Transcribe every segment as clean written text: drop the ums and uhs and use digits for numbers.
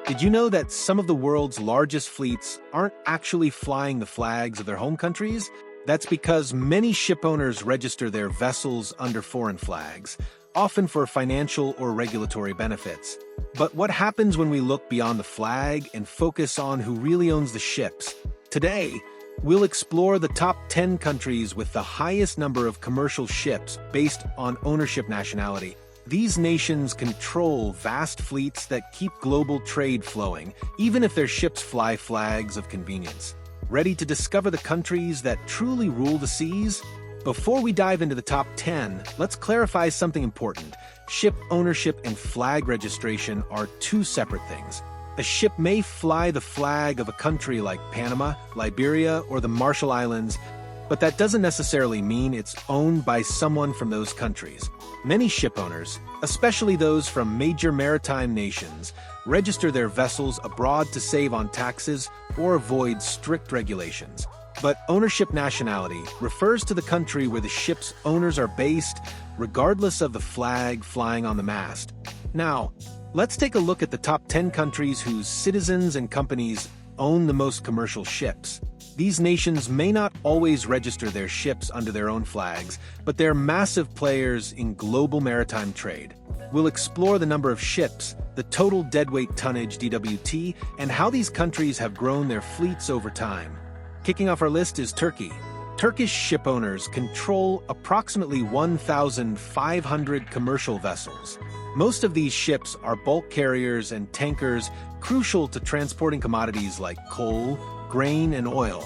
Did you know that some of the world's largest fleets aren't actually flying the flags of their home countries? That's because many shipowners register their vessels under foreign flags, often for financial or regulatory benefits. But what happens when we look beyond the flag and focus on who really owns the ships? Today, we'll explore the top 10 countries with the highest number of commercial ships based on ownership nationality. These nations control vast fleets that keep global trade flowing, even if their ships fly flags of convenience. Ready to discover the countries that truly rule the seas? Before we dive into the top 10, let's clarify something important. Ship ownership and flag registration are two separate things. A ship may fly the flag of a country like Panama, Liberia, or the Marshall Islands, but that doesn't necessarily mean it's owned by someone from those countries. Many shipowners, especially those from major maritime nations, register their vessels abroad to save on taxes or avoid strict regulations. But ownership nationality refers to the country where the ship's owners are based, regardless of the flag flying on the mast. Now, let's take a look at the top 10 countries whose citizens and companies own the most commercial ships. These nations may not always register their ships under their own flags, but they're massive players in global maritime trade. We'll explore the number of ships, the total deadweight tonnage (DWT), and how these countries have grown their fleets over time. Kicking off our list is Turkey. Turkish shipowners control approximately 1,500 commercial vessels. Most of these ships are bulk carriers and tankers crucial to transporting commodities like coal, grain, and oil.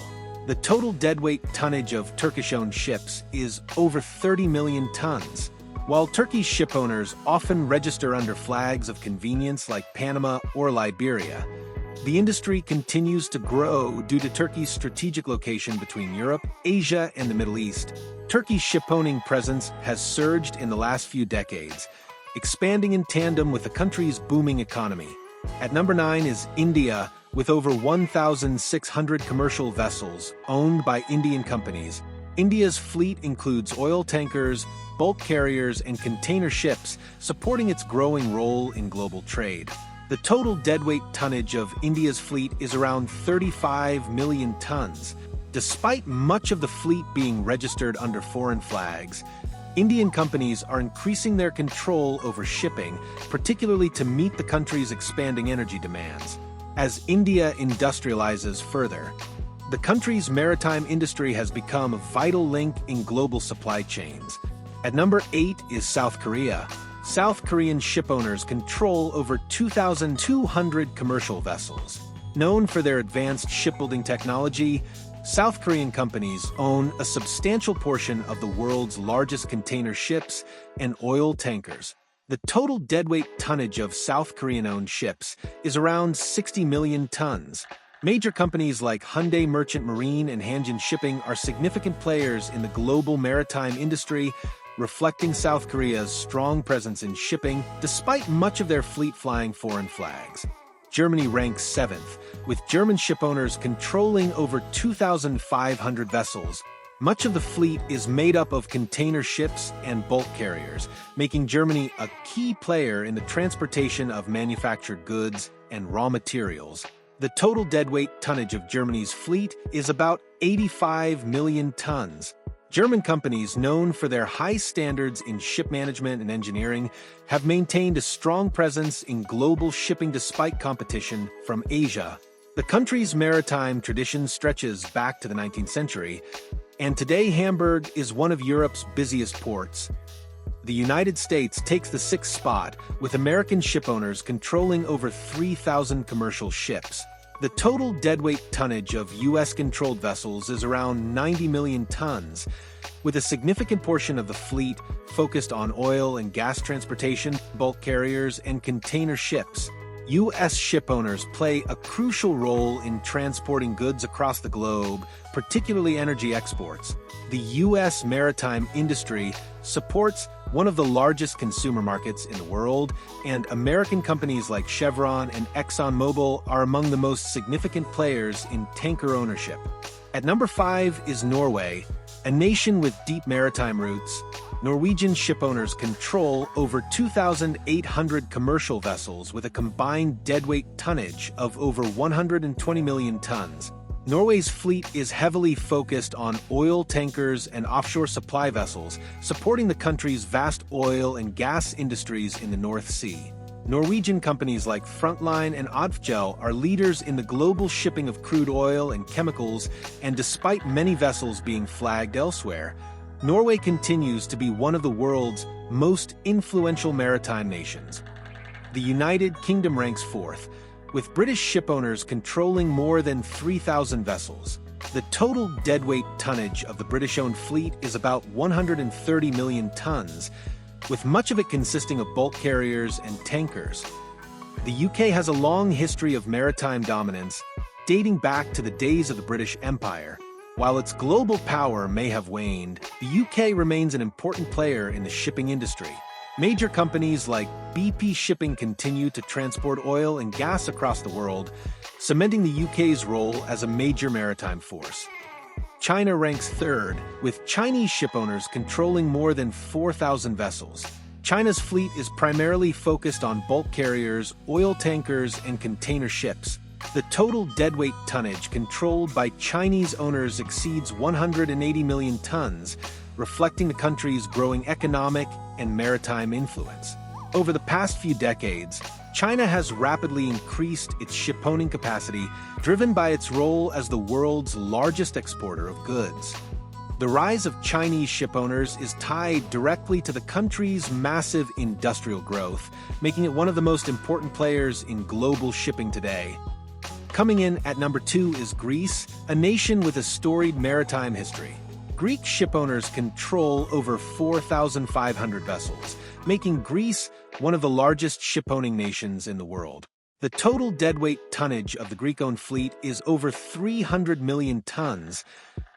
The total deadweight tonnage of Turkish-owned ships is over 30 million tons. While Turkish shipowners often register under flags of convenience like Panama or Liberia, the industry continues to grow due to Turkey's strategic location between Europe, Asia, and the Middle East. Turkey's shipowning presence has surged in the last few decades, expanding in tandem with the country's booming economy. At number 9 is India, with over 1,600 commercial vessels owned by Indian companies. India's fleet includes oil tankers, bulk carriers, and container ships, supporting its growing role in global trade. The total deadweight tonnage of India's fleet is around 35 million tons. Despite much of the fleet being registered under foreign flags, Indian companies are increasing their control over shipping, particularly to meet the country's expanding energy demands. As India industrializes further, the country's maritime industry has become a vital link in global supply chains. At number 8 is South Korea. South Korean shipowners control over 2,200 commercial vessels. Known for their advanced shipbuilding technology, South Korean companies own a substantial portion of the world's largest container ships and oil tankers. The total deadweight tonnage of South Korean-owned ships is around 60 million tons. Major companies like Hyundai Merchant Marine and Hanjin Shipping are significant players in the global maritime industry, reflecting South Korea's strong presence in shipping despite much of their fleet flying foreign flags. Germany ranks 7th, with German shipowners controlling over 2,500 vessels. Much of the fleet is made up of container ships and bulk carriers, making Germany a key player in the transportation of manufactured goods and raw materials. The total deadweight tonnage of Germany's fleet is about 85 million tons. German companies known for their high standards in ship management and engineering have maintained a strong presence in global shipping despite competition from Asia. The country's maritime tradition stretches back to the 19th century, and today Hamburg is one of Europe's busiest ports. The United States takes the 6th spot, with American shipowners controlling over 3,000 commercial ships. The total deadweight tonnage of U.S.-controlled vessels is around 90 million tons, with a significant portion of the fleet focused on oil and gas transportation, bulk carriers, and container ships. U.S. shipowners play a crucial role in transporting goods across the globe, particularly energy exports. The U.S. maritime industry supports one of the largest consumer markets in the world, and American companies like Chevron and ExxonMobil are among the most significant players in tanker ownership. At number 5 is Norway, a nation with deep maritime roots. Norwegian shipowners control over 2,800 commercial vessels with a combined deadweight tonnage of over 120 million tons. Norway's fleet is heavily focused on oil tankers and offshore supply vessels, supporting the country's vast oil and gas industries in the North Sea. Norwegian companies like Frontline and Odfjell are leaders in the global shipping of crude oil and chemicals, and despite many vessels being flagged elsewhere, Norway continues to be one of the world's most influential maritime nations. The United Kingdom ranks fourth, with British shipowners controlling more than 3,000 vessels. The total deadweight tonnage of the British-owned fleet is about 130 million tons, with much of it consisting of bulk carriers and tankers. The UK has a long history of maritime dominance, dating back to the days of the British Empire. While its global power may have waned, the UK remains an important player in the shipping industry. Major companies like BP Shipping continue to transport oil and gas across the world, cementing the UK's role as a major maritime force. China ranks third, with Chinese shipowners controlling more than 4,000 vessels. China's fleet is primarily focused on bulk carriers, oil tankers, and container ships. The total deadweight tonnage controlled by Chinese owners exceeds 180 million tons, reflecting the country's growing economic and maritime influence. Over the past few decades, China has rapidly increased its shipowning capacity, driven by its role as the world's largest exporter of goods. The rise of Chinese shipowners is tied directly to the country's massive industrial growth, making it one of the most important players in global shipping today. Coming in at number 2 is Greece, a nation with a storied maritime history. Greek shipowners control over 4,500 vessels, making Greece one of the largest shipowning nations in the world. The total deadweight tonnage of the Greek-owned fleet is over 300 million tons,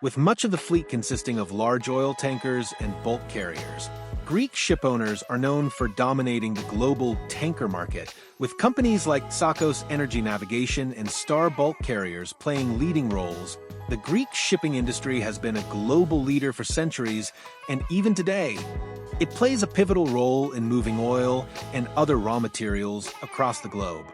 with much of the fleet consisting of large oil tankers and bulk carriers. Greek shipowners are known for dominating the global tanker market, with companies like Tsakos Energy Navigation and Star Bulk Carriers playing leading roles. The Greek shipping industry has been a global leader for centuries, and even today, it plays a pivotal role in moving oil and other raw materials across the globe.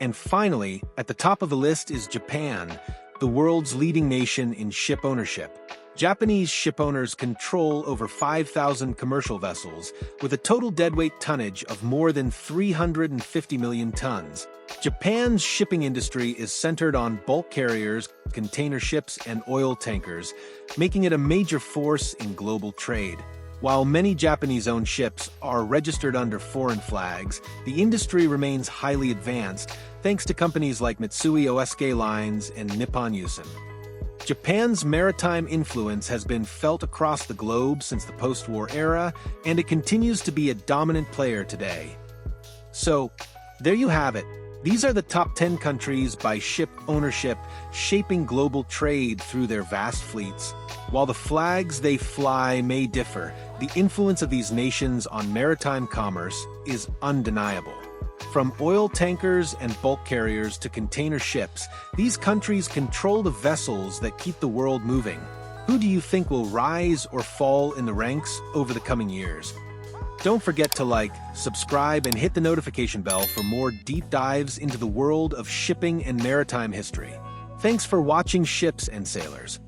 And finally, at the top of the list is Japan, the world's leading nation in ship ownership. Japanese shipowners control over 5,000 commercial vessels, with a total deadweight tonnage of more than 350 million tons. Japan's shipping industry is centered on bulk carriers, container ships, and oil tankers, making it a major force in global trade. While many Japanese-owned ships are registered under foreign flags, the industry remains highly advanced thanks to companies like Mitsui O.S.K. Lines and Nippon Yusen. Japan's maritime influence has been felt across the globe since the post-war era, and it continues to be a dominant player today. So, there you have it. These are the top 10 countries by ship ownership, shaping global trade through their vast fleets. While the flags they fly may differ, the influence of these nations on maritime commerce is undeniable. From oil tankers and bulk carriers to container ships, these countries control the vessels that keep the world moving. Who do you think will rise or fall in the ranks over the coming years? Don't forget to like, subscribe, and hit the notification bell for more deep dives into the world of shipping and maritime history. Thanks for watching, ships and sailors.